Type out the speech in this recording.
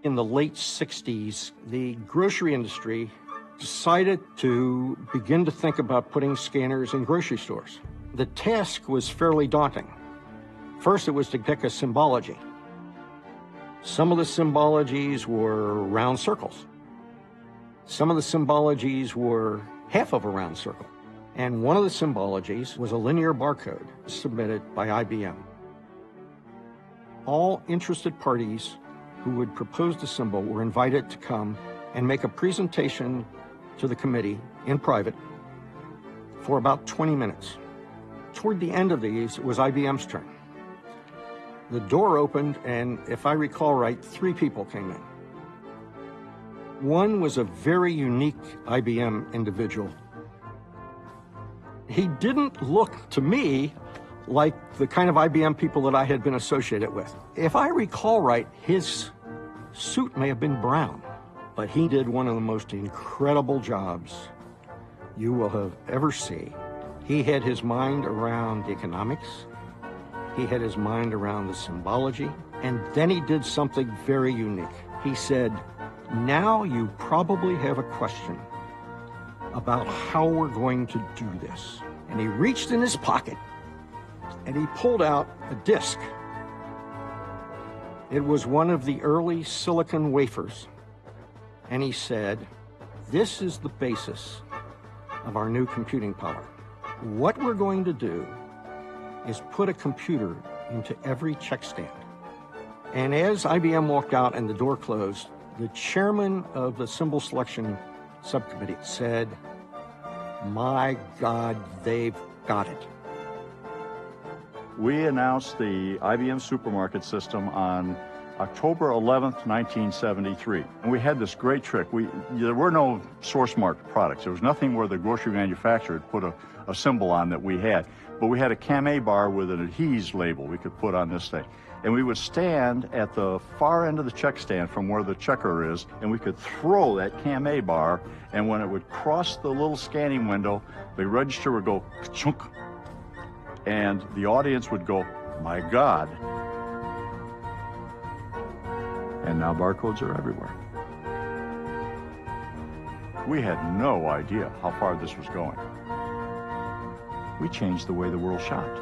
In the late 60s, the grocery industry decided to begin to think about putting scanners in grocery stores. The task was fairly daunting. First, it was to pick a symbology. Some of the symbologies were round circles. Some of the symbologies were half of a round circle. And one of the symbologies was a linear barcode submitted by IBM. All interested parties who would propose the symbol were invited to come and make a presentation to the committee in private for about 20 minutes. Toward the end of these, it was IBM's turn. The door opened, and if I recall right, 3 people came in. One was a very unique IBM individual. He didn't look to me like the kind of IBM people that I had been associated with. If I recall right, his suit may have been brown, but he did one of the most incredible jobs you will have ever seen. He had his mind around economics, he had his mind around the symbology, and then he did something very unique. He said, "Now you probably have a question about how we're going to do this." And he reached in his pocket and he pulled out a disk. It was one of the early silicon wafers. And he said, "This is the basis of our new computing power. What we're going to do is put a computer into every check stand." And as IBM walked out and the door closed, the chairman of the symbol selection subcommittee said, "My God, they've got it." We announced the IBM supermarket system on October 11th, 1973. And we had this great trick. There were no source marked products. There was nothing where the grocery manufacturer had put a symbol on that we had. But we had a Cam-A bar with an adhese label we could put on this thing. And we would stand at the far end of the check stand from where the checker is, and we could throw that Cam-A bar, and when it would cross the little scanning window, the register would go ka-chunk, and the audience would go, "My God." And now barcodes are everywhere. We had no idea how far this was going. We changed the way the world shopped.